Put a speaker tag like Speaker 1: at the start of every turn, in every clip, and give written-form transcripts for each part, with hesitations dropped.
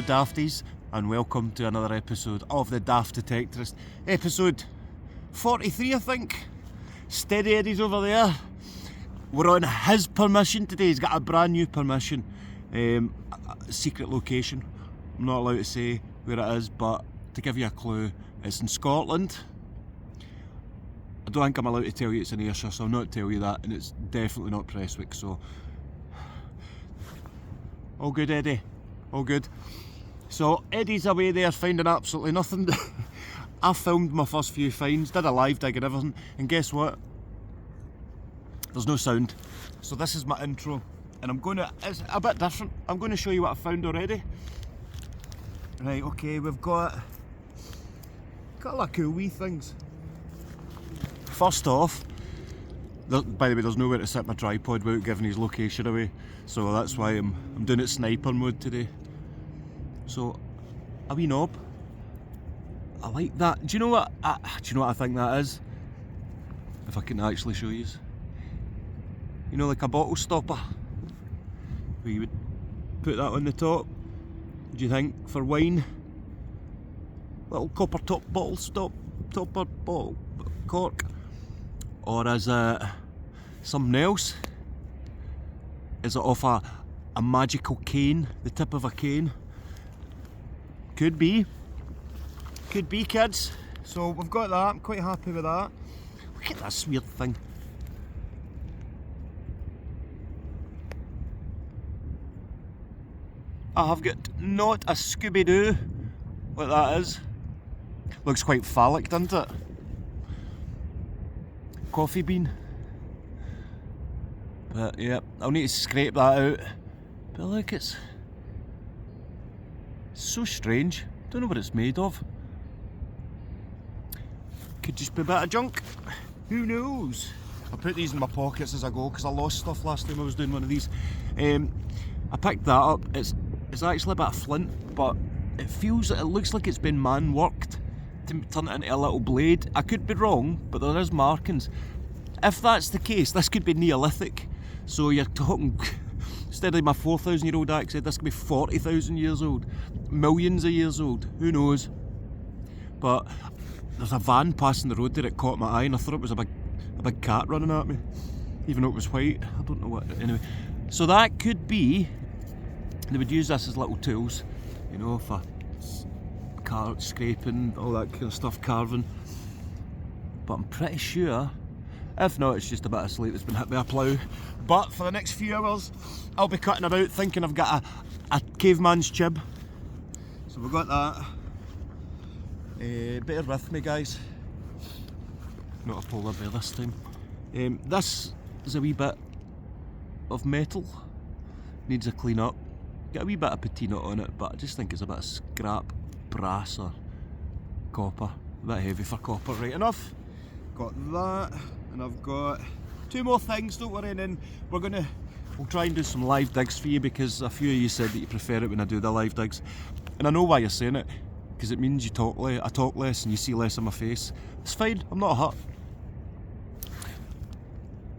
Speaker 1: Hello Dafties, and welcome to another episode of the Daft Detectorist. Episode 43 I think. Steady Eddie's over there. We're on his permission today. He's got a brand new permission. A secret location. I'm not allowed to say where it is, but to give you a clue, it's in Scotland. I don't think I'm allowed to tell you it's in Ayrshire, so I'll not tell you that, and it's definitely not Prestwick, so all good, Eddie, all good. So Eddie's away there finding absolutely nothing. I filmed my first few finds, did a live dig and everything, and guess what? There's no sound. So this is my intro, and it's a bit different. I'm going to show you what I found already. Right, okay, we've got a lot of cool wee things. First off, by the way, there's nowhere to set my tripod without giving his location away, so that's why I'm doing it sniper mode today. So, a wee knob. I like that. Do you know what I think that is? If I can actually show you. You know, like a bottle stopper, where you would put that on the top. Do you think for wine? Little copper top bottle topper bottle cork, or is it something else? Is it off a magical cane, the tip of a cane? Could be, kids. So we've got that. I'm quite happy with that. Look at this weird thing. I have got not a Scooby-Doo, what that is. Looks quite phallic, doesn't it? Coffee bean. But yeah, I'll need to scrape that out. But look, it's so strange. Don't know what it's made of. Could just be a bit of junk. Who knows? I put these in my pockets as I go because I lost stuff last time I was doing one of these. I picked that up. It's actually a bit of flint, but it looks like it's been man worked to turn it into a little blade. I could be wrong, but there is markings. If that's the case, this could be Neolithic. So you're talking, instead of my 4,000-year-old axe head, this could be 40,000 years old, millions of years old. Who knows? But there's a van passing the road there. It caught my eye, and I thought it was a big cat running at me, even though it was white. I don't know what. Anyway, so that could be. They would use this as little tools, you know, for scraping, all that kind of stuff, carving. But I'm pretty sure, if not, it's just a bit of slate that's been hit by a plough. But for the next few hours, I'll be cutting about thinking I've got a caveman's chib. So we've got that. Bear with me, guys. Not a polar bear this time. This is a wee bit of metal. Needs a clean up. Got a wee bit of patina on it, but I just think it's a bit of scrap brass or copper. A bit heavy for copper, right enough. Got that, and I've got two more things, don't worry, and then we'll try and do some live digs for you, because a few of you said that you prefer it when I do the live digs. And I know why you're saying it, because it means I talk less and you see less of my face. It's fine, I'm not hurt.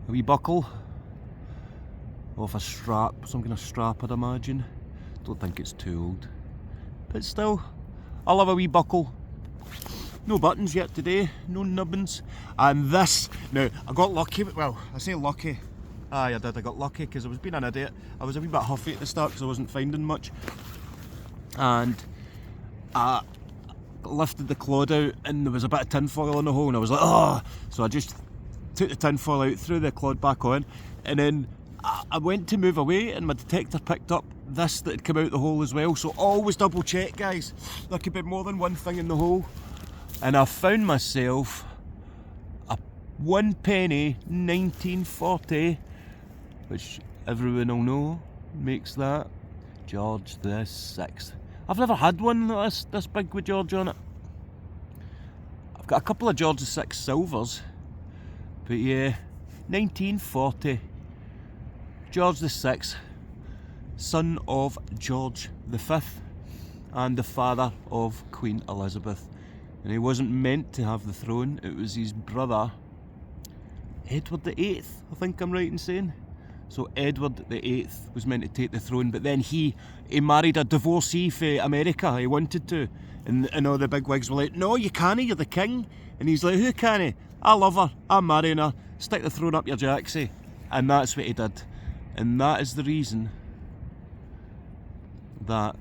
Speaker 1: A wee buckle off a strap, some kind of strap I'd imagine. Don't think it's too old, but still, I'll have a wee buckle. No buttons yet today, no nubbins. And this, now I got lucky, well I say lucky, I got lucky because I was being an idiot. I was a wee bit huffy at the start because I wasn't finding much, and I lifted the clod out and there was a bit of tinfoil in the hole, and I was like, oh, so I just took the tinfoil out, threw the clod back on, and then I went to move away and my detector picked up this that had come out the hole as well. So always double check, guys. There could be more than one thing in the hole. And I found myself a 1 penny 1940, which everyone will know makes that George the 6th. I've never had one this big with George on it. I've got a couple of George the 6th silvers, but yeah, 1940. George the 6th, son of George the 5th, and the father of Queen Elizabeth. And he wasn't meant to have the throne, it was his brother, Edward the 8th, I think I'm right in saying. So Edward the VIII was meant to take the throne, but then he married a divorcee from America. He wanted to, and all the big wigs were like, "No, you can't. You're the king." And he's like, "Who can't? I love her. I'm marrying her. Stick the throne up your jacksie." And that's what he did, and that is the reason that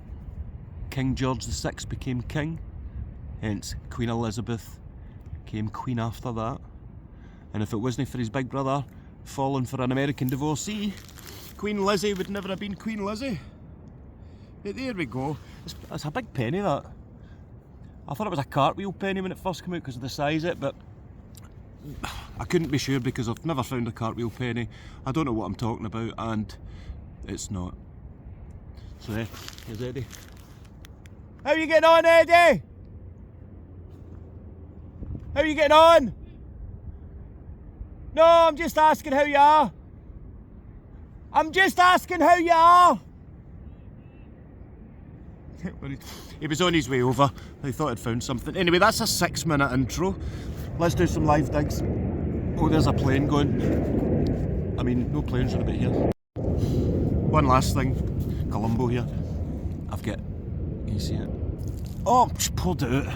Speaker 1: King George VI became king. Hence, Queen Elizabeth became queen after that. And if it wasn't for his big brother falling for an American divorcee, Queen Lizzie would never have been Queen Lizzie. But there we go. It's a big penny, that. I thought it was a cartwheel penny when it first came out because of the size of it, but I couldn't be sure because I've never found a cartwheel penny. I don't know what I'm talking about, and it's not. So yeah, here's Eddie. How are you getting on, Eddie? How are you getting on? No, I'm just asking how you are. I'm just asking how you are. He was on his way over. I thought I'd found something. Anyway, that's a 6-minute intro. Let's do some live digs. Oh, there's a plane going. I mean, no planes are about here. One last thing. Colombo here. I've got... Can you see it? Oh, I'm just pulled it out.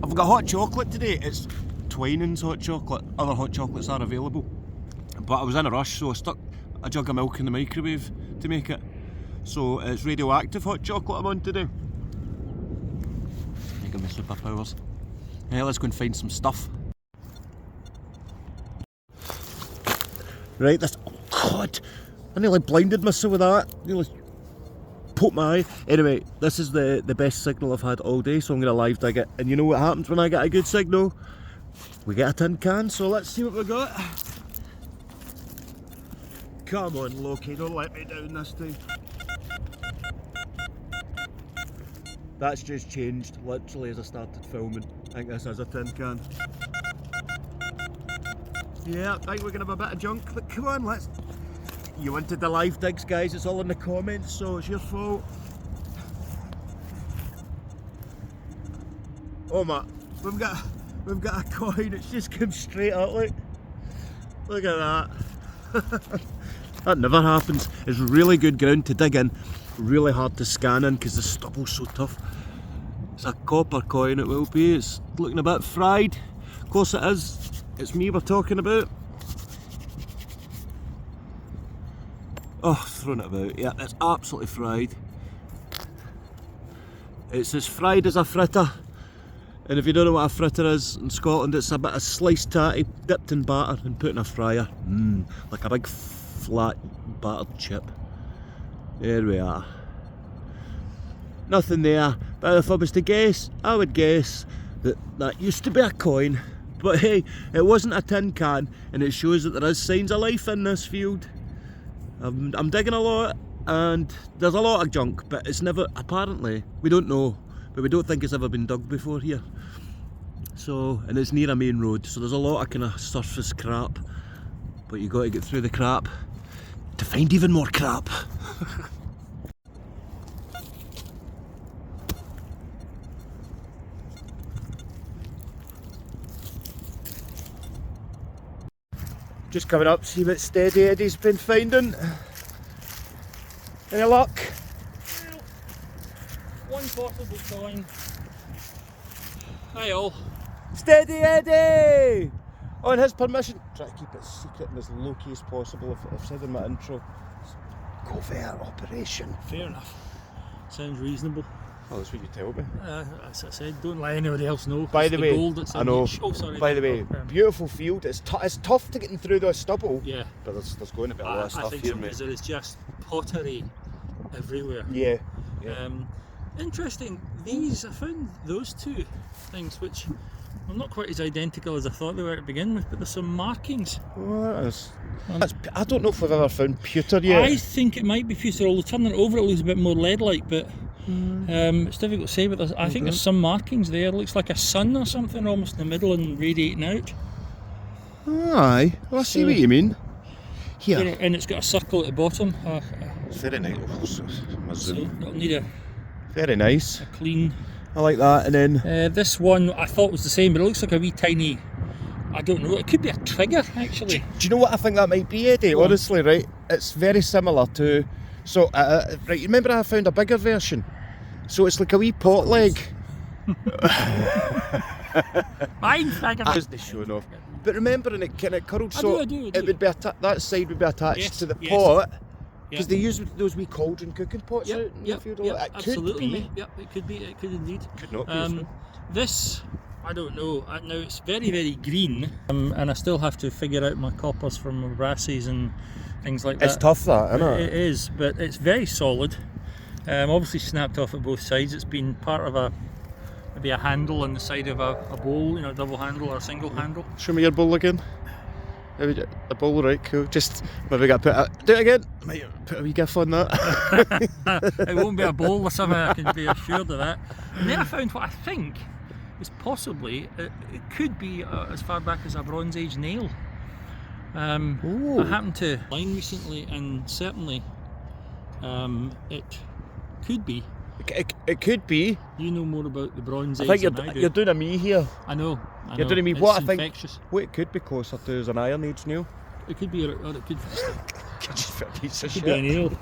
Speaker 1: I've got hot chocolate today. It's Twinings hot chocolate. Other hot chocolates are available. But I was in a rush, so I stuck a jug of milk in the microwave to make it. So it's radioactive hot chocolate I'm on today. Give me superpowers. Yeah, let's go and find some stuff. Right, this... Oh God! I nearly blinded myself with that. Nearly poked my eye. Anyway, this is the best signal I've had all day, so I'm going to live dig it. And you know what happens when I get a good signal? We get a tin can, so let's see what we got. Come on, Loki, don't let me down this time. That's just changed, literally, as I started filming. I think this is a tin can. Yeah, I think we're going to have a bit of junk, but come on, let's... You wanted the live digs, guys, it's all in the comments, so it's your fault. Oh my, we've got a coin, it's just come straight up, look at that. That never happens. It's really good ground to dig in, really hard to scan in because the stubble's so tough. It's a copper coin, it will be. It's looking a bit fried. Of course it is. It's me we're talking about. Oh, throwing it about. Yeah, it's absolutely fried. It's as fried as a fritter. And if you don't know what a fritter is in Scotland, it's a bit of sliced tatty dipped in batter and put in a fryer. Like a big flat battered chip. There we are. Nothing there, but if I was to guess, I would guess that used to be a coin. But hey, it wasn't a tin can, and it shows that there is signs of life in this field. I'm digging a lot, and there's a lot of junk, but it's never, apparently, we don't know, but we don't think it's ever been dug before here. So, and it's near a main road, so there's a lot of kind of surface crap, but you got to get through the crap to find even more crap. Just coming up, see what Steady Eddie's been finding. Any luck?
Speaker 2: One possible coin. Hi all.
Speaker 1: Steady Eddie! On his permission. Try to keep it secret and as low key as possible. If I've said in my intro, covert operation.
Speaker 2: Fair enough. Sounds reasonable.
Speaker 1: Oh, that's what you tell me.
Speaker 2: As I said, don't let anybody else know.
Speaker 1: By the way,
Speaker 2: gold that's
Speaker 1: I know.
Speaker 2: Oh, sorry.
Speaker 1: By the way, beautiful field. It's tough to get through the stubble.
Speaker 2: Yeah.
Speaker 1: But there's going to be a lot of stuff here, mate.
Speaker 2: There is just pottery everywhere.
Speaker 1: Yeah.
Speaker 2: Interesting. I found those two things which are not quite as identical as I thought they were to begin with, but there's some markings.
Speaker 1: Well, I don't know if we've ever found pewter yet.
Speaker 2: I think it might be pewter, although turning it over it looks a bit more lead-like, but it's difficult to say, but I think there's some markings there. It looks like a sun or something almost in the middle and radiating out.
Speaker 1: Aye, well, I see what you mean. Here.
Speaker 2: And it's got a circle at the bottom.
Speaker 1: It's very nice.
Speaker 2: So it'll need a
Speaker 1: very nice.
Speaker 2: Clean.
Speaker 1: I like that. And then
Speaker 2: this one I thought was the same, but it looks like a wee tiny I don't know. It could be a trigger, actually.
Speaker 1: Do you know what I think that might be, Eddie?
Speaker 2: Go on.
Speaker 1: Honestly, right? It's very similar to. So, right, you remember I found a bigger version? So it's like a wee pot leg.
Speaker 2: Mine trigger.
Speaker 1: That was the showing off. But remember, and it kind of curled,
Speaker 2: I
Speaker 1: so
Speaker 2: do.
Speaker 1: it would be that side would be attached
Speaker 2: Yes,
Speaker 1: to the
Speaker 2: yes.
Speaker 1: pot.
Speaker 2: Yeah.
Speaker 1: Because they use those wee cauldron cooking pots out in the field. It
Speaker 2: absolutely,
Speaker 1: could be.
Speaker 2: mate. Yep, it could be. It could indeed.
Speaker 1: Could not be. As well.
Speaker 2: This, I don't know. Now it's very, very green, and I still have to figure out my coppers from my brasses and things like that.
Speaker 1: It's tough, that, isn't it?
Speaker 2: It is, but it's very solid. Obviously snapped off at both sides. It's been part of maybe a handle on the side of a bowl, you know, double handle or a single handle.
Speaker 1: Show me your bowl again. A bowl, right, cool. Just maybe got to do it again. Might put a wee gif on that.
Speaker 2: It won't be a bowl or something, I can be assured of that. And then I found what I think is possibly, it could be as far back as a Bronze Age nail. I happened to line recently, and certainly it could be.
Speaker 1: It could be.
Speaker 2: You know more about the Bronze Age
Speaker 1: I think
Speaker 2: than I do.
Speaker 1: you're doing a me here.
Speaker 2: I know.
Speaker 1: You're doing a me.
Speaker 2: It's
Speaker 1: What I think.
Speaker 2: infectious.
Speaker 1: What it could be closer to is an Iron Age nail.
Speaker 2: It could be, or it could
Speaker 1: Just a piece of
Speaker 2: be a
Speaker 1: shit.
Speaker 2: nail.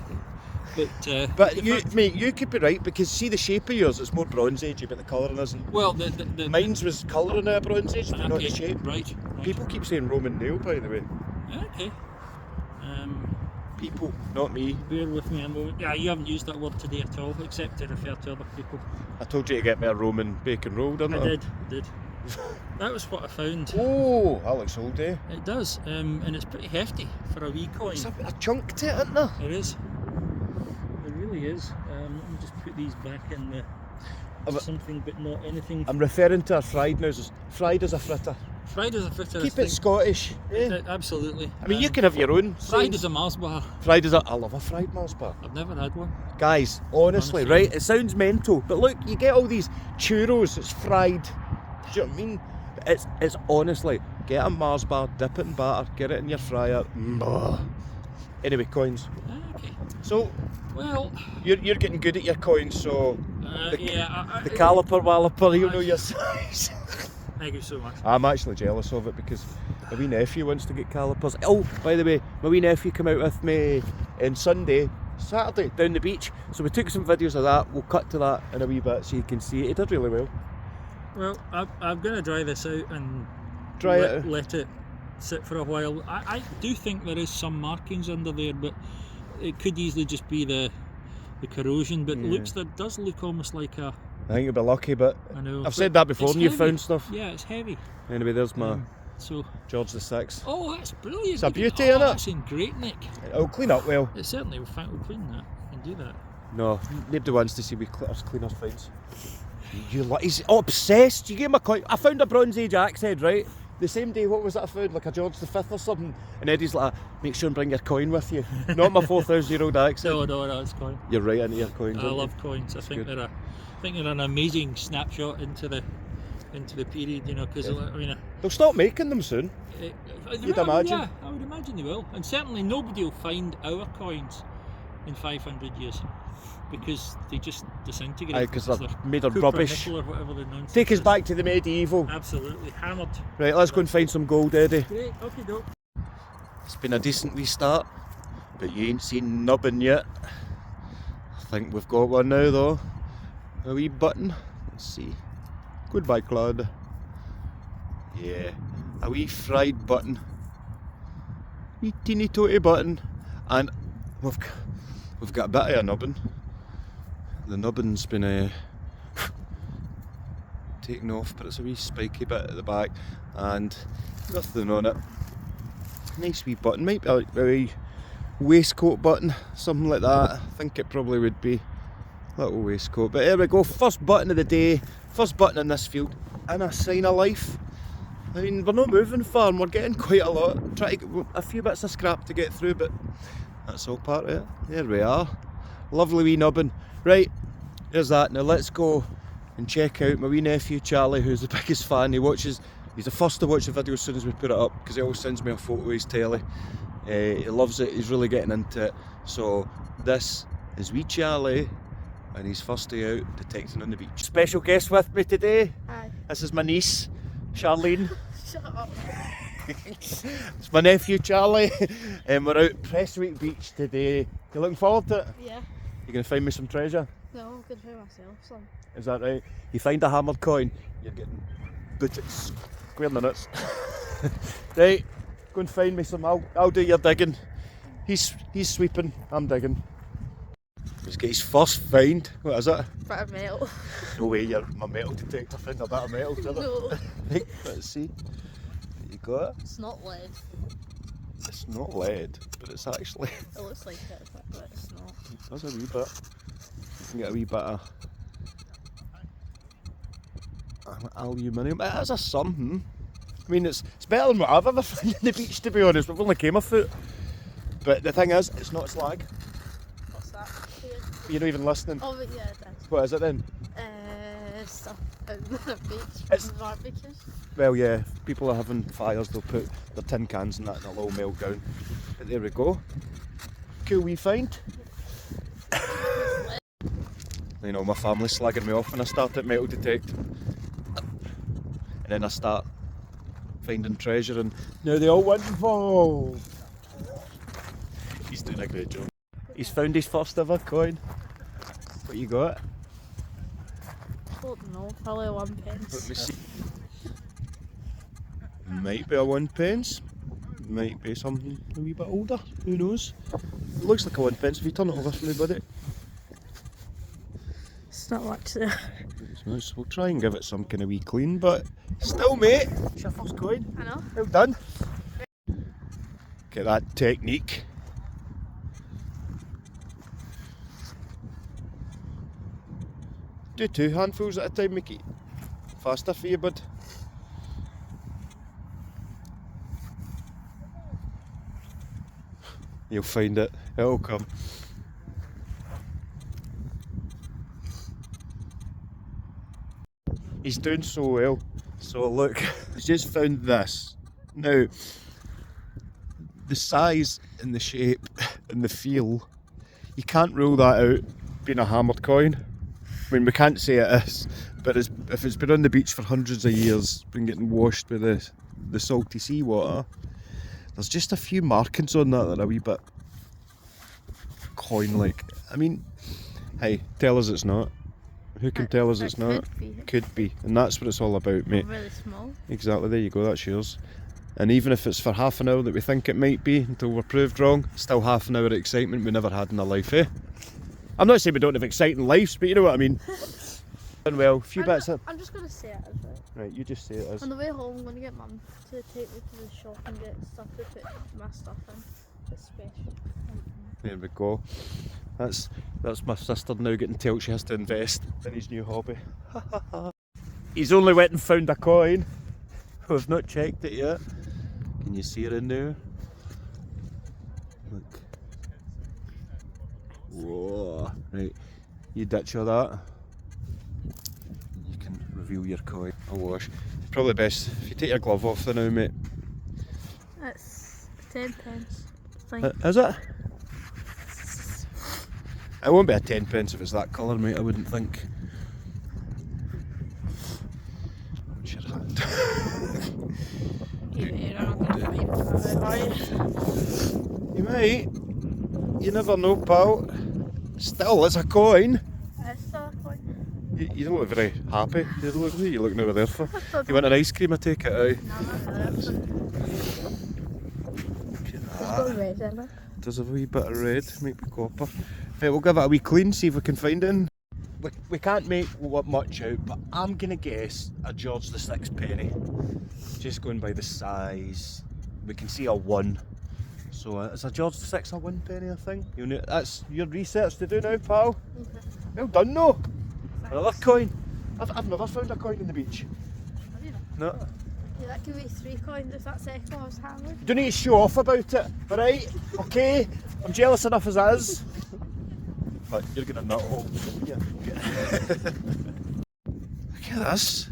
Speaker 1: But you, mate, you could be right, because see the shape of yours, it's more Bronze Age, but the colouring isn't.
Speaker 2: Well,
Speaker 1: Mine's was colouring out Bronze Age, but not the
Speaker 2: okay,
Speaker 1: shape.
Speaker 2: right.
Speaker 1: People keep saying Roman nail, by the way.
Speaker 2: Okay.
Speaker 1: People, not me.
Speaker 2: Bear with me a moment. Yeah, you haven't used that word today at all, except to refer to other people.
Speaker 1: I told you to get me a Roman bacon roll, didn't I?
Speaker 2: I did. That was what I found.
Speaker 1: Oh, that looks old, eh?
Speaker 2: It does, and it's pretty hefty for a wee coin.
Speaker 1: It's a chunk to it, isn't there?
Speaker 2: It is. It really is. Let me just put these back in the something, but not anything.
Speaker 1: I'm referring to a fried now. Fried as a fritter.
Speaker 2: Fried as a fritter.
Speaker 1: Keep it Scottish. Eh?
Speaker 2: Absolutely.
Speaker 1: I mean, you can have your own.
Speaker 2: Fried as a Mars bar.
Speaker 1: Fried as a. I love a fried Mars bar.
Speaker 2: I've never had one.
Speaker 1: Guys, honestly, right? It sounds mental, but look, you get all these churros. It's fried. Do you know what I mean? It's honestly, get a Mars bar, dip it in batter, get it in your fryer. Anyway, coins.
Speaker 2: Okay.
Speaker 1: So,
Speaker 2: well,
Speaker 1: you're getting good at your coins. So the caliper walloper, you know your size.
Speaker 2: Thank you so much.
Speaker 1: I'm actually jealous of it because my wee nephew wants to get calipers. Oh, by the way, my wee nephew came out with me on Saturday, down the beach. So we took some videos of that. We'll cut to that in a wee bit so you can see it. He did really well.
Speaker 2: Well, I'm going to dry this out and let it sit for a while. I do think there is some markings under there, but it could easily just be the corrosion. But it does look almost like a.
Speaker 1: I think you'll be lucky, but
Speaker 2: I know,
Speaker 1: I've said that before and you've found stuff.
Speaker 2: Yeah, it's heavy.
Speaker 1: Anyway, there's my
Speaker 2: so
Speaker 1: George VI.
Speaker 2: Oh, that's brilliant.
Speaker 1: It's a beauty, isn't it?
Speaker 2: That's in great nick.
Speaker 1: It'll clean up well.
Speaker 2: It certainly will clean that and do that.
Speaker 1: No, nobody wants to see we cleaners finds. He's obsessed. You gave him a coin. I found a Bronze Age axe head, right? The same day, what was that I found? Like a George V or something. And Eddie's like, make sure and bring your coin with you. Not my 4,000-year-old axe head.
Speaker 2: No, it's coin.
Speaker 1: You're right into your coins.
Speaker 2: I love coins. I think they're an amazing snapshot into the period, you know, because I mean,
Speaker 1: they'll stop making them soon. You'd imagine.
Speaker 2: Yeah, I would imagine they will, and certainly nobody will find our coins in 500 years because they just disintegrate.
Speaker 1: Aye, because they're made of
Speaker 2: copper,
Speaker 1: rubbish.
Speaker 2: nickel or whatever the nonsense
Speaker 1: Take us
Speaker 2: is.
Speaker 1: back to the medieval.
Speaker 2: Absolutely hammered.
Speaker 1: Right, let's go and find some gold, Eddie.
Speaker 2: Great, okay, doke.
Speaker 1: It's been a decent wee start, but you ain't seen nubbin yet. I think we've got one now though. A wee button. Let's see. Goodbye, Claude. Yeah, a wee fried button. Wee teeny toty button. And we've got a bit of a nubbin. The nubbin's been taken off, but it's a wee spiky bit at the back and nothing on it. Nice wee button, might be a wee waistcoat button, something like that. I think it probably would be a little waistcoat. But here we go, first button of the day, first button in this field, and a sign of life. I mean, we're not moving far and we're getting quite a lot. Try to get a few bits of scrap to get through, but that's all part of it. There we are. Lovely wee nubbin. Right, there's that. Now let's go and check out my wee nephew Charlie, who's the biggest fan. He's the first to watch the video as soon as we put it up, because he always sends me a photo of his telly. He loves it, he's really getting into it. So this is wee Charlie and his first day out detecting on the beach. Special guest with me today.
Speaker 3: Hi.
Speaker 1: This is my niece, Charlene.
Speaker 3: Shut up.
Speaker 1: It's my nephew Charlie, and we're out Prestwick Beach today. You looking forward to it?
Speaker 3: Yeah.
Speaker 1: You gonna find me some treasure?
Speaker 3: No, I'm good for myself, son.
Speaker 1: Is that right? You find a hammered coin, you're getting booted square minutes. Right, go and find me some. I'll do your digging. He's sweeping, I'm digging. He's got his first find. What is it?
Speaker 3: Bit of metal.
Speaker 1: No way, you're my metal detector found a bit of metal, did it?
Speaker 3: No.
Speaker 1: Right, let's see. You got it?
Speaker 3: It's not lead.
Speaker 1: It's not lead, but it's actually.
Speaker 3: It looks like it, but it's not.
Speaker 1: That's a wee bit. You can get a wee bit of aluminium. It is a something. I mean, it's better than what I've ever found in the beach, to be honest. We've only came a foot. But the thing is, it's not slag.
Speaker 3: What's that?
Speaker 1: You're not even listening.
Speaker 3: Oh, but yeah, it is.
Speaker 1: What is it then?
Speaker 3: Stuff out the beach.
Speaker 1: It's-
Speaker 3: Barbecues.
Speaker 1: Well, yeah, if people are having fires, they'll put their tin cans and that and they'll all melt down. But there we go. Cool wee find. You know, my family's slagging me off when I start at metal detect. And then I start finding treasure and now they all want involved. He's doing a great job. He's found his first ever coin. What you got?
Speaker 3: I don't know, probably 1 pence.
Speaker 1: Let me see. Might be a 1 pence. Might be something a wee bit older. Who knows? It looks like a 1 pence if you turn it over for me, buddy.
Speaker 3: It's not much there.
Speaker 1: It's nice. We'll try and give it some kind of wee clean, but still, mate, it's your first coin.
Speaker 3: I know.
Speaker 1: Well done. Get that technique. Do 2 handfuls at a time, make it faster for you, bud. You'll find it. It'll come. He's doing so well. So look, he's just found this. Now, the size and the shape and the feel, you can't rule that out being a hammered coin. I mean, we can't say it is, but if it's been on the beach for hundreds of years, been getting washed with the salty seawater, there's just a few markings on that are a wee bit coin-like. I mean, hey, tell us it's not. Who can tell us it's not? Could be, and that's what it's all about, mate.
Speaker 3: Really small.
Speaker 1: Exactly, there you go, that's yours. And even if it's for half an hour that we think it might be, until we're proved wrong, still half an hour of excitement we never had in our life, eh? I'm not saying we don't have exciting lives, but you know what I mean. And well, a few bits of...
Speaker 3: I'm just going to say it as well.
Speaker 1: Right, you just say it as.
Speaker 3: On the way home, I'm going to get Mum to take me to the shop and get stuff to put my stuff in. It's special.
Speaker 1: There we go. That's my sister now getting told she has to invest in his new hobby. He's only went and found a coin. We've not checked it yet. Can you see it in there? Look. Whoa. Right, you ditch all that. You can reveal your coin. A wash. Probably best if you take your glove off for now, mate.
Speaker 3: It's 10 pence.
Speaker 1: Is it? It won't be a 10 pence if it's that colour, mate, I wouldn't think. What's your hand?
Speaker 3: You're not going to find it, are you?
Speaker 1: You might. You never know, pal. Still, it's a coin.
Speaker 3: It's still a coin.
Speaker 1: You don't look very happy. You looking over there for? You want an ice cream, I take it, aye?
Speaker 3: No, not there. It's got red in it.
Speaker 1: There's a wee bit of red, might be copper. Right, we'll give it a wee clean, see if we can find it. We can't make much out, but I'm going to guess a George VI penny. Just going by the size. We can see a 1. So it's a George VI a 1 penny, I think. That's your research to do now, pal.
Speaker 3: Okay.
Speaker 1: Well done, no. Another coin. I've never found a coin in the beach.
Speaker 3: Have you not?
Speaker 1: No.
Speaker 3: Yeah, that could be 3 coins if that second one was hammered.
Speaker 1: You don't need to show off about it, alright? Okay? I'm jealous enough as it is. But you're gonna nut hole. Yeah. Look at this.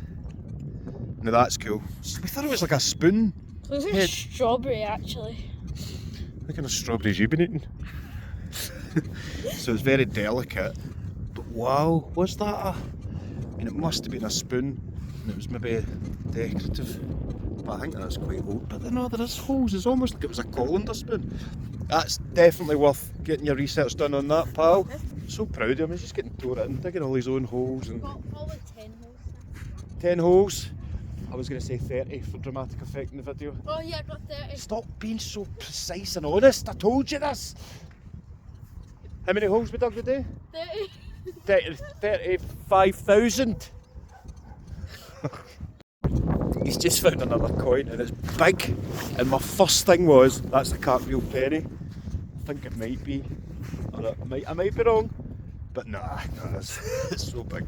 Speaker 1: Now that's cool. We thought it was like a spoon.
Speaker 3: It looks like
Speaker 1: Head.
Speaker 3: strawberry actually.
Speaker 1: What kind of strawberries you've been eating? So it's very delicate. But wow, was that a... I mean, it must have been a spoon. And it was maybe decorative. but I think that's quite old. But no, there is holes. It's almost like it was a colander spoon. That's definitely worth getting your research done on that, pal. So proud of him. He's just getting tore in, digging all his own holes. And
Speaker 3: Probably 10 holes.
Speaker 1: 10 holes. I was going to say 30 for dramatic effect in the video.
Speaker 3: Oh yeah, I got 30.
Speaker 1: Stop being so precise and honest. I told you this. How many holes we dug today?
Speaker 3: 30.
Speaker 1: 35,000. He's just found another coin and it's big. And my first thing was, that's a cartwheel penny. I think it might be. Or I might be wrong. But nah, it's so big.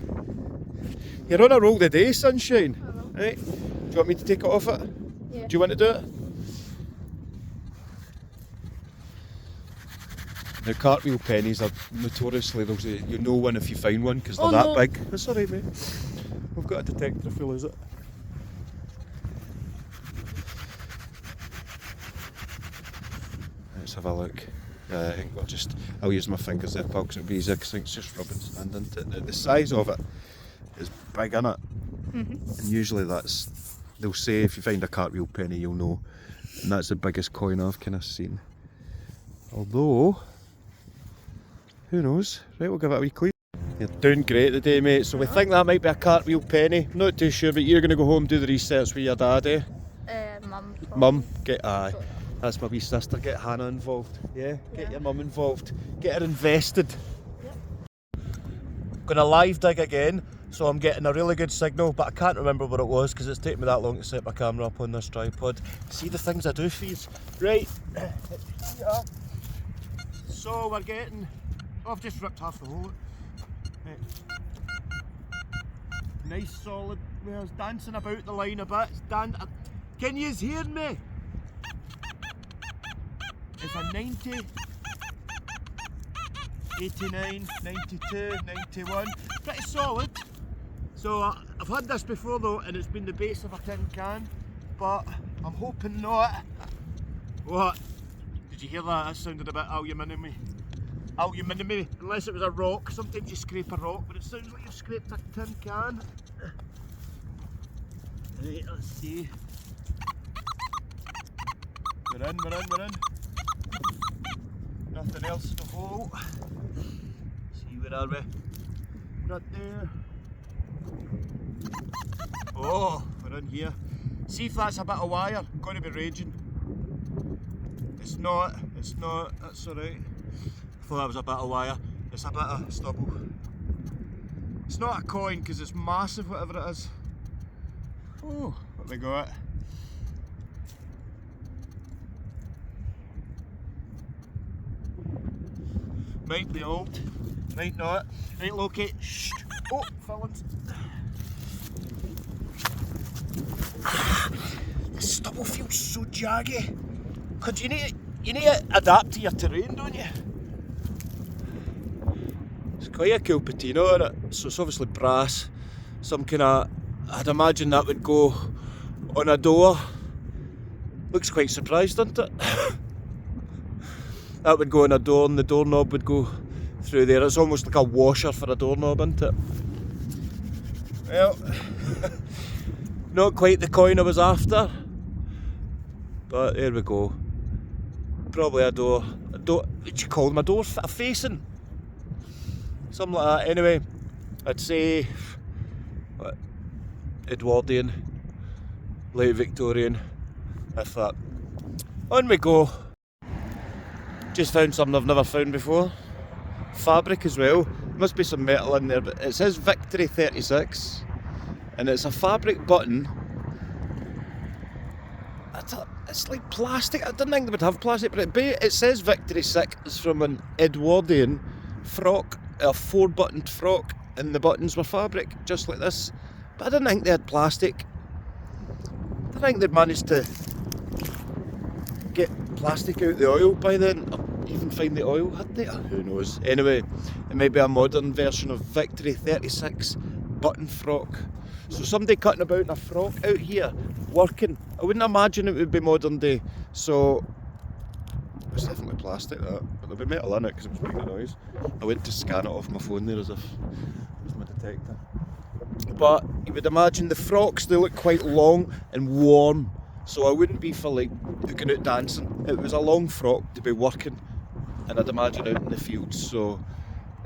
Speaker 1: You're on a roll today, sunshine. Right? Do you want me to take it off it?
Speaker 3: Yeah.
Speaker 1: Do you want to do it? Now cartwheel pennies are notoriously, they'll say, you know one if you find one because they're that big. That's alright, mate. We've got a detector if we lose it. Let's have a look. I think I'll use my fingers there, pal, because it'll be easier because I think it's just rubbing sand into it. The size of it is big, innit? And usually they'll say if you find a cartwheel penny you'll know. And that's the biggest coin I've kind of seen. Although, who knows? Right, we'll give it a wee clean. You're doing great today, mate. So we think that might be a cartwheel penny. Not too sure, but you're going to go home and do the research with your dad, eh?
Speaker 3: Mum.
Speaker 1: Mum, aye. That's my wee sister. Get Hannah involved. Yeah? Get your mum involved. Get her invested. Yep. Gonna live dig again. So I'm getting a really good signal, but I can't remember what it was because it's taken me that long to set my camera up on this tripod. See the things I do for you. Right. Yeah. So we're getting... Oh, I've just ripped half the hole. Right. Nice solid. Well, it's dancing about the line a bit. Can you hear me? It's a 90, 89, 92, 91. Pretty solid. So I've had this before though, and it's been the base of a tin can, but I'm hoping not. What? Did you hear that? That sounded a bit aluminium-y. Aluminium-y, unless it was a rock. Sometimes you scrape a rock, but it sounds like you've scraped a tin can. Right, let's see. We're in. Nothing else in the hole. See, where are we? Not there. Oh, we're in here. See if that's a bit of wire. Going to be raging. It's not, that's alright. I thought that was a bit of wire. It's a bit of stubble. It's not a coin because it's massive, whatever it is. Oh, what we got? Might be old, might not. Right, Loki. Shh. Oh, fillings. The stubble feels so jaggy. Cause you need to adapt to your terrain, don't you? It's quite a cool patina on it. So it's obviously brass. Some kind of, I'd imagine that would go on a door. Looks quite surprised, doesn't it? That would go on a door and the doorknob would go through there. It's almost like a washer for a doorknob, isn't it? Well, not quite the coin I was after, but there we go. Probably a door, what do you call them, a door facing? Something like that. Anyway, I'd say, what, Edwardian, late Victorian, if that. On we go. Just found something I've never found before. Fabric as well. Must be some metal in there, but it says Victory 36 and it's a fabric button. It's like plastic. I didn't think they would have plastic, but it says Victory 6 from an Edwardian frock, a 4-buttoned frock, and the buttons were fabric, just like this. But I didn't think they had plastic. I didn't think they'd managed to get plastic out the oil by then, or even find the oil, had they? Who knows. Anyway, it may be a modern version of Victory 36 button frock. So somebody cutting about in a frock out here, working. I wouldn't imagine it would be modern day. So, it's definitely plastic that, but there'll be metal in it because it was making a noise. I went to scan it off my phone there as if it was my detector. But you would imagine the frocks, they look quite long and warm. so I wouldn't be for like looking out dancing. It was a long frock to be working, and I'd imagine out in the fields. So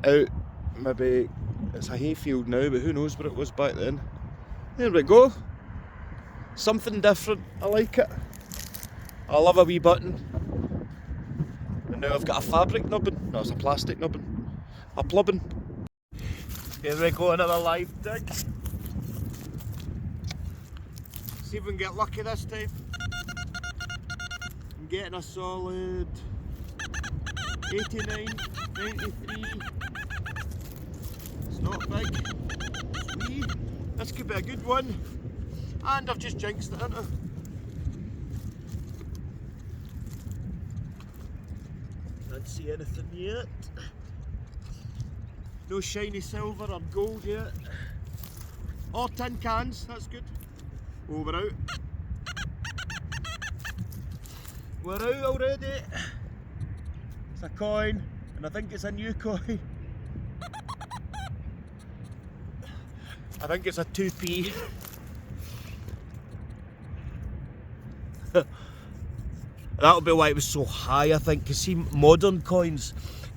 Speaker 1: out, maybe it's a hayfield now, but who knows what it was back then. There we go. Something different. I like it. I love a wee button. And now I've got a fabric nubbin. No, it's a plastic nubbin. A plubbin. Here we go, another live dig. See if we can get lucky this time. I'm getting a solid 89, 93. It's not big. It's wee. This could be a good one. And I've just jinxed it, haven't I? Can't see anything yet. No shiny silver or gold yet. Oh, tin cans, that's good. Oh, we're out. We're out already. It's a coin, and I think it's a new coin. I think it's a 2p. That'll be why it was so high, I think, because see, modern coins,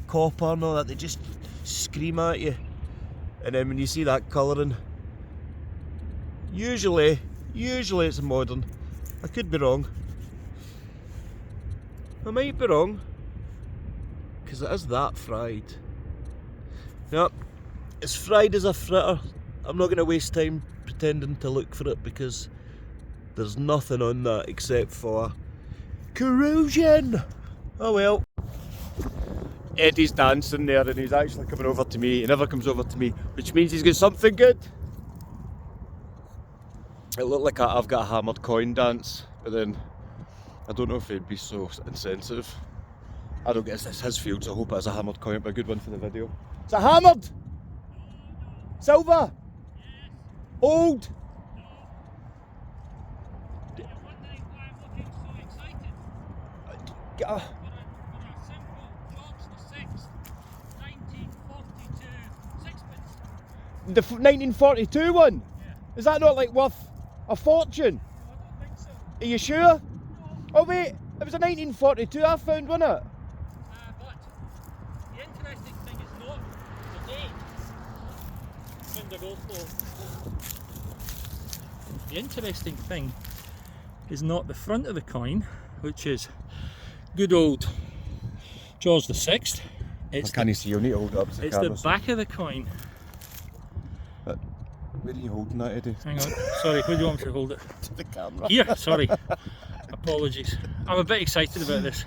Speaker 1: copper and all that, they just scream at you. And then when you see that colouring, usually it's modern. I could be wrong. I might be wrong, because it is that fried. Yep, it's fried as a fritter. I'm not going to waste time pretending to look for it, because there's nothing on that except for corrosion. Oh well. Eddie's dancing there and he's actually coming over to me. He never comes over to me, which means he's got something good. It looked like I've got a hammered coin dance, but then I don't know if he'd be so insensitive. I don't guess it's his field, so I hope it is a hammered coin, but a good one for the video. Is it hammered? Silver?
Speaker 2: Yes.
Speaker 1: Old?
Speaker 2: You're wondering why I'm looking so excited?
Speaker 1: Get a...
Speaker 2: For a simple George VI, 1942 sixpence.
Speaker 1: The 1942 one?
Speaker 2: Yeah.
Speaker 1: Is that not like worth a fortune?
Speaker 2: No, I don't think so.
Speaker 1: Are you sure?
Speaker 2: No.
Speaker 1: Oh wait, it was a 1942 I found, wasn't it?
Speaker 2: But the interesting thing is not the date. When the gold flow. The interesting thing is not the front of the coin, which is good old George VI. It's
Speaker 1: Can you see? You need to hold it up to the
Speaker 2: it's
Speaker 1: camera.
Speaker 2: the back of the coin.
Speaker 1: Where are you holding that, Eddie?
Speaker 2: Hang on, sorry, where do you want me to hold it?
Speaker 1: To the camera.
Speaker 2: Here, sorry. Apologies. I'm a bit excited about this.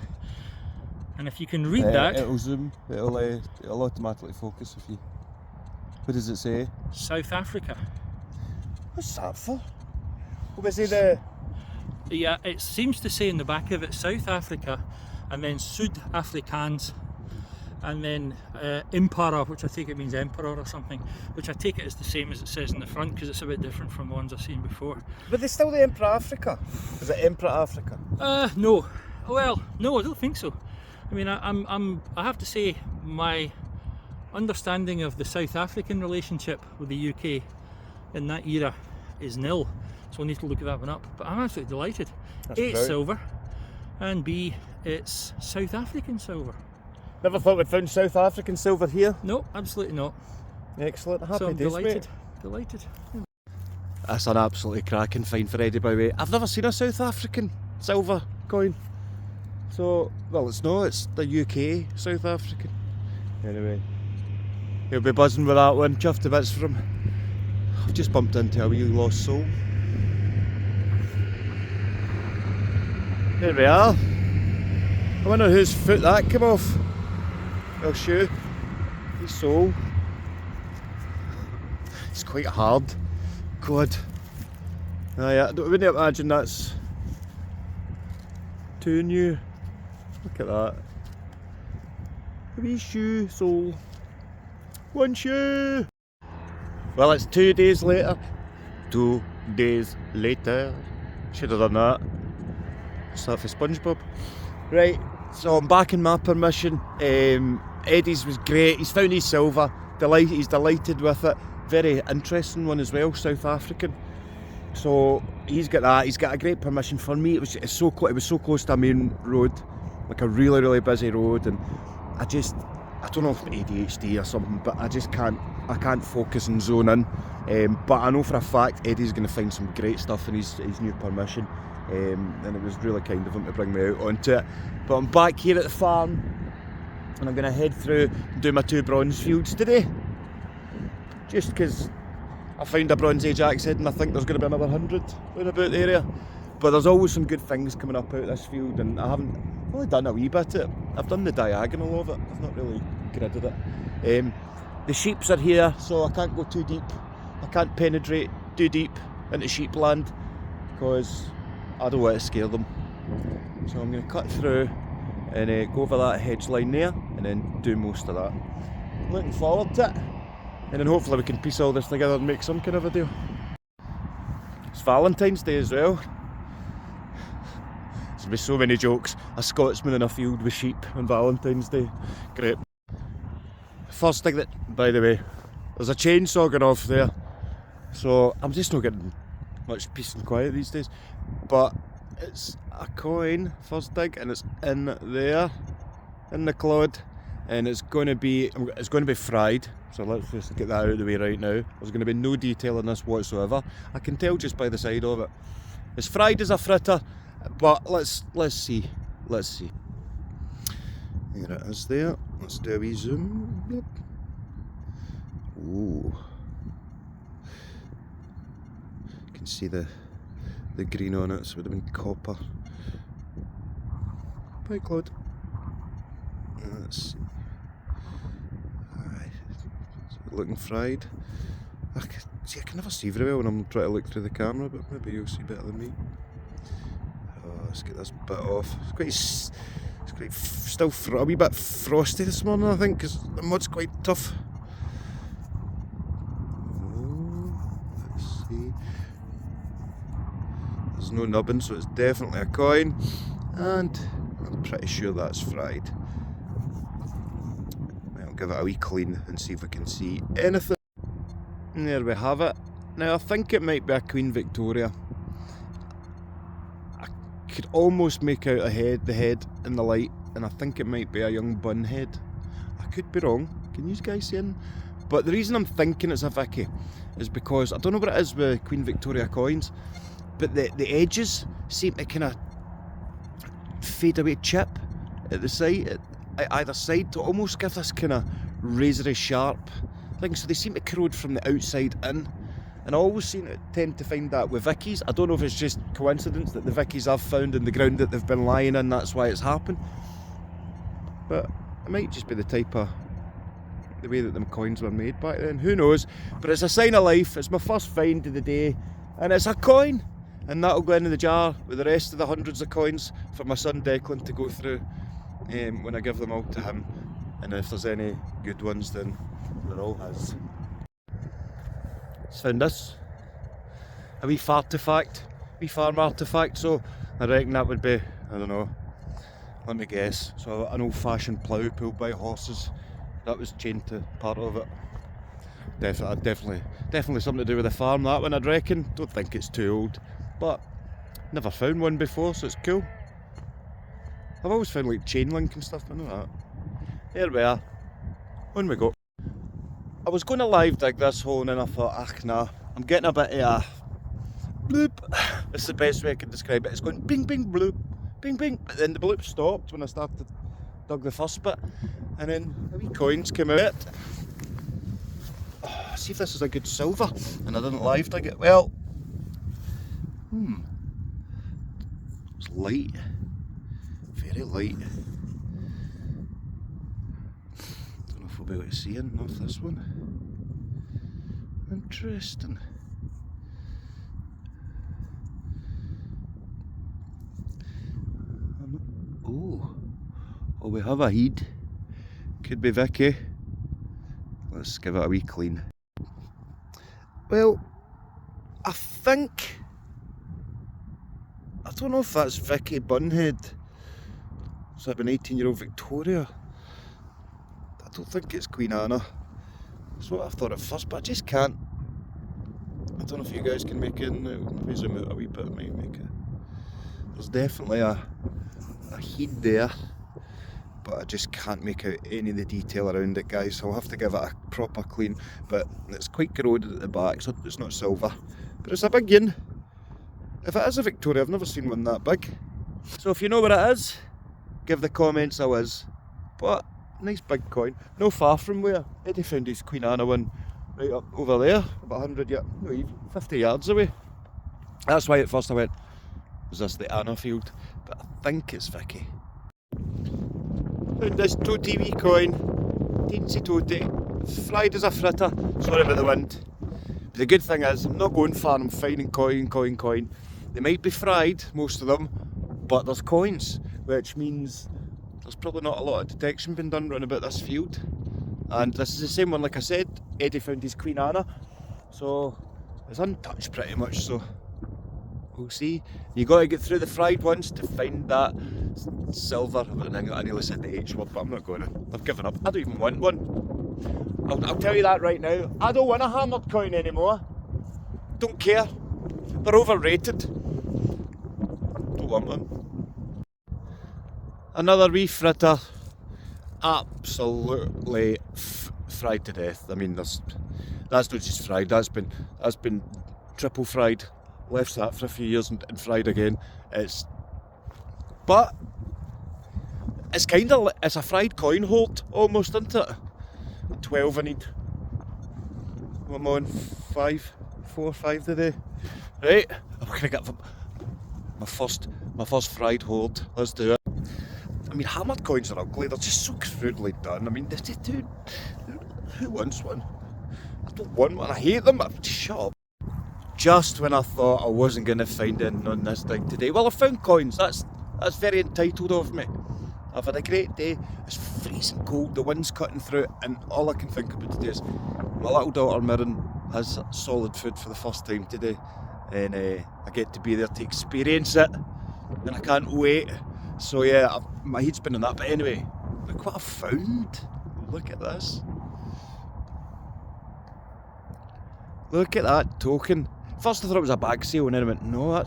Speaker 2: And if you can read that,
Speaker 1: It'll zoom. It'll automatically focus if you... What does it say?
Speaker 2: South Africa.
Speaker 1: What's that for? What was it the...
Speaker 2: Yeah, it seems to say in the back of it South Africa, and then Sud-Afrikaans, and then Impara, which I take it means emperor or something, which I take it is the same as it says in the front, because it's a bit different from the ones I've seen before.
Speaker 1: But there's still the Emperor Africa. Is it Emperor Africa?
Speaker 2: No. Well, no, I don't think so. I mean, I have to say my understanding of the South African relationship with the UK in that era is nil. So I need to look that one up. But I'm absolutely delighted.
Speaker 1: That's
Speaker 2: A, it's
Speaker 1: proud.
Speaker 2: silver, and B, it's South African silver.
Speaker 1: Never thought we'd found South African silver here.
Speaker 2: No, absolutely not.
Speaker 1: Excellent. Happy
Speaker 2: So I'm
Speaker 1: days,
Speaker 2: delighted.
Speaker 1: mate.
Speaker 2: Delighted.
Speaker 1: That's an absolutely cracking find for Eddie, by the way. I've never seen a South African silver coin. So, well, it's the UK South African. Anyway, he'll be buzzing with that one. Chuffed to bits for him. I've just bumped into a wee lost soul. There we are. I wonder whose foot that came off. Well, shoe. His sole. It's quite hard. God. I wouldn't imagine that's too new. Look at that. A wee shoe sole. One shoe. Well, it's 2 days later. 2 days later. Should have done that. What's that for SpongeBob? Right, so I'm back in my permission. Eddie's was great. He's found his silver. He's delighted with it. Very interesting one as well, South African. So he's got that. He's got a great permission. For me, it was so close to a main road, like a really busy road, and I don't know if it's ADHD or something, but I can't focus and zone in. But I know for a fact Eddie's going to find some great stuff in his new permission, and it was really kind of him to bring me out onto it. But I'm back here at the farm, and I'm going to head through and do my 2 bronze fields today, just because I found a Bronze Age axe head, and I think there's going to be another 100 round about the area. But there's always some good things coming up out of this field, and I've only done a wee bit of it. I've done the diagonal of it, I've not really gridded it. The sheeps are here, so I can't go too deep. I can't penetrate too deep into sheep land, because I don't want to scare them. So I'm going to cut through and go over that hedge line there, and then do most of that. Looking forward to it. And then hopefully we can piece all this together and make some kind of video. It's Valentine's Day as well. There's going to be so many jokes. A Scotsman in a field with sheep on Valentine's Day. Great. First thing that, by the way, there's a chainsaw going off there. So I'm just not getting much peace and quiet these days. But it's a coin, first dig, and it's in there, in the clod. And it's going to be fried, so let's just get that out of the way right now. There's going to be no detail in this whatsoever. I can tell just by the side of it. It's fried as a fritter, but let's see. There it is there. Let's do a wee zoom. Yep. Ooh. You can see the green on it, so it would have been copper. Bye, Claude. Let's see. Looking fried. I can never see very well when I'm trying to look through the camera, but maybe you'll see better than me. Oh, let's get this bit off. It's quite still a wee bit frosty this morning, I think, because the mud's quite tough. Oh, let's see. There's no nubbin, so it's definitely a coin, and I'm pretty sure that's fried. Give it a wee clean and see if we can see anything. And there we have it. Now I think it might be a Queen Victoria. I could almost make out the head in the light, and I think it might be a young bun head. I could be wrong. Can you guys see it? But the reason I'm thinking it's a Vicky is because I don't know what it is with Queen Victoria coins, but the edges seem to kind of fade away, chip at the side. Either side to almost give this kind of razory sharp thing, so they seem to corrode from the outside in, and I always tend to find that with Vickies. I don't know if it's just coincidence that the Vickies I've found in the ground that they've been lying in, that's why it's happened, but it might just be the way that them coins were made back then, who knows. But it's a sign of life. It's my first find of the day, and it's a coin, and that'll go into the jar with the rest of the hundreds of coins for my son Declan to go through when I give them all to him, and if there's any good ones, then they're all his. Just found this, a wee farm artefact, so I reckon that would be, I don't know, let me guess, so an old-fashioned plough pulled by horses. That was chained to part of it. Definitely something to do with the farm, that one, I'd reckon. Don't think it's too old, but never found one before, so it's cool. I've always found like chain link and stuff, I know that. There we are. On we go. I was going to live dig this hole, and then I thought, nah, I'm getting a bit of a bloop. That's the best way I can describe it. It's going bing bing bloop, bing bing, but then the bloop stopped when I started dug the first bit, and then the wee coins came out. Oh, see if this is a good silver, and I didn't live dig it. Well, it's light. Very light. Don't know if we'll be able to see it off this one. Interesting. Oh, we have a head. Could be Vicky. Let's give it a wee clean. Well, I think, I don't know if that's Vicky Bunhead. So I've been 18-year-old Victoria. I don't think it's Queen Anna. That's what I thought at first, but I just can't. I don't know if you guys can make it. Maybe zoom out a wee bit, might make it. There's definitely a heat there, but I just can't make out any of the detail around it, guys. So I'll have to give it a proper clean. But it's quite corroded at the back, so it's not silver. But it's a big yin. If it is a Victoria, I've never seen one that big. So if you know what it is, give the comments a whiz. But nice big coin, no far from where Eddie found his Queen Anna one, right up over there, about 100 yards, no, even 50 yards away. That's why at first I went, was this the Anna field? But I think it's Vicky. Found this toty wee coin, teensy toty, fried as a fritter, sorry about the wind. But the good thing is, I'm not going far, I'm finding coin. They might be fried, most of them, but there's coins, which means there's probably not a lot of detection being done round about this field. And this is the same one, like I said, Eddie found his Queen Anna, so it's untouched pretty much, so we'll see. You got to get through the fried ones to find that silver. I nearly said the H word, but I'm not going to. I've given up. I don't even want one. I'll tell you that right now. I don't want a hammered coin anymore. Don't care. They're overrated. Don't want one. Another wee fritter. Absolutely fried to death. I mean, that's not just fried. That's been triple fried. Left that for a few years and fried again. But it's kind of it's a fried coin hold almost, isn't it? 12 I need. I'm on 4 or 5 today. Right, I'm gonna get my first fried hold. Let's do it. I mean, hammered coins are ugly. They're just so crudely done. I mean, who wants one? I don't want one. I hate them. Shut up. Just when I thought I wasn't going to find anything on this thing today. Well, I found coins. That's very entitled of me. I've had a great day. It's freezing cold. The wind's cutting through, and all I can think about today is my little daughter Mirren has solid food for the first time today, and I get to be there to experience it, and I can't wait. So yeah, my head's been on that. But anyway, look what I found. Look at this. Look at that token. First I thought it was a bag sale, and then I went, no,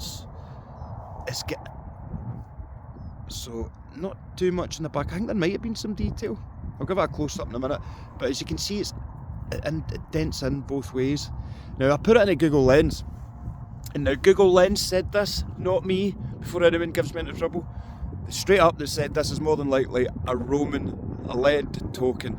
Speaker 1: so not too much in the back. I think there might have been some detail. I'll give it a close up in a minute. But as you can see, it dents in both ways. Now I put it in a Google Lens, and now Google Lens said this, not me, before anyone gives me into trouble. Straight up they said this is more than likely a Roman lead token.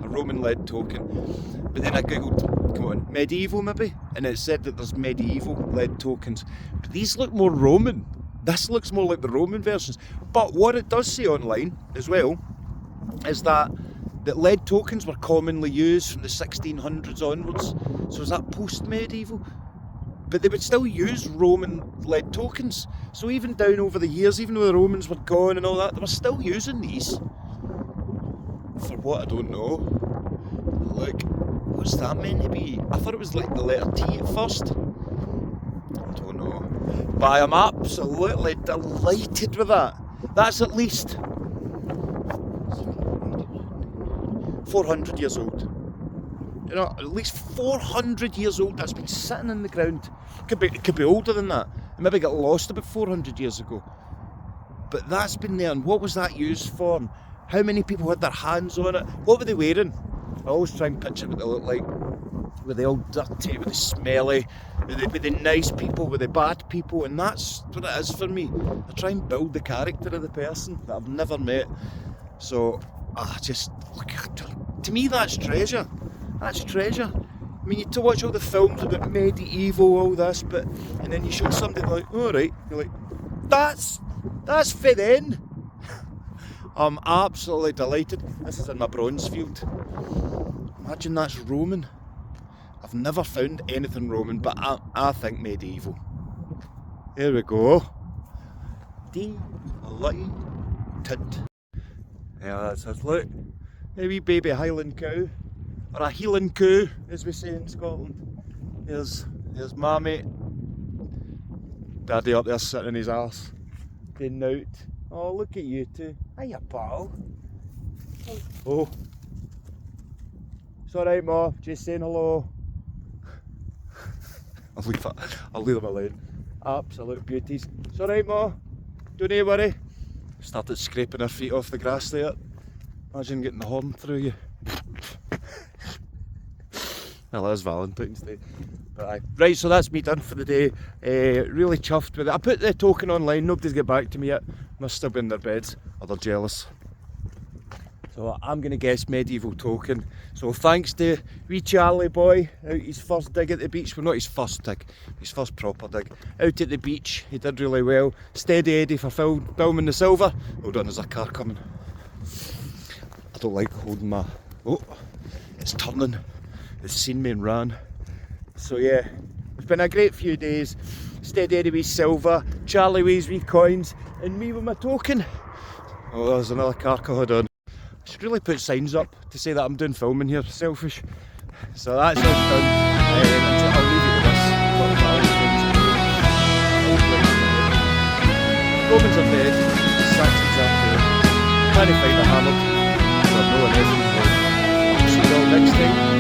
Speaker 1: But then I googled, come on, medieval maybe? And it said that there's medieval lead tokens. But these look more Roman. This looks more like the Roman versions. But what it does say online as well is that lead tokens were commonly used from the 1600s onwards. So is that post-medieval? But they would still use Roman lead tokens. So even down over the years, even though the Romans were gone and all that, they were still using these. For what, I don't know. Look, what's that meant to be? I thought it was like the letter T at first. I don't know. But I am absolutely delighted with that. That's at least 400 years old. You know, at least 400 years old. That's been sitting in the ground. It could be older than that. It maybe got lost about 400 years ago. But that's been there. And what was that used for? And how many people had their hands on it? What were they wearing? I always try and picture what they look like. Were they all dirty? Were they smelly? Were they nice people? Were they bad people? And that's what it is for me. I try and build the character of the person that I've never met. So, to me that's treasure. That's treasure. I mean, you watch all the films about medieval, all this, and then you show something like, all right, you're like, that's for then. I'm absolutely delighted. This is in my bronze field. Imagine that's Roman. I've never found anything Roman, but I think medieval. Here we go. Delighted. Yeah, that's us. Look, a wee baby Highland cow. Or a Heelan coo, as we say in Scotland. Here's Mammy. Daddy up there sitting in his arse. Getting out. Oh, look at you two. Hiya, pal. Oh. It's alright, Ma. Just saying hello. I'll leave them alone. Absolute beauties. It's alright, Ma. Don't you worry. Started scraping her feet off the grass there. Imagine getting the horn through you. Well, that's Valentine's Day. But aye. Right, so that's me done for the day. Really chuffed with it. I put the token online, nobody's got back to me yet. Must still be in their beds, or they're jealous. So I'm going to guess medieval token. So thanks to wee Charlie boy, out his first dig at the beach. Well, not his first dig, his first proper dig. Out at the beach, he did really well. Steady Eddie for filming the silver. Hold on, there's a car coming. I don't like holding my... Oh, it's turning. It's seen me and ran. So yeah, it's been a great few days. Steady Eddie with silver, Charlie with his wee coins, and me with my token. Oh, there's another car coming on. I should really put signs up to say that I'm doing filming here, selfish. So that's all done. I'll leave you with this. Romans are dead, Saxons are too. Can't find a hammer. There's no one else. See you all next time.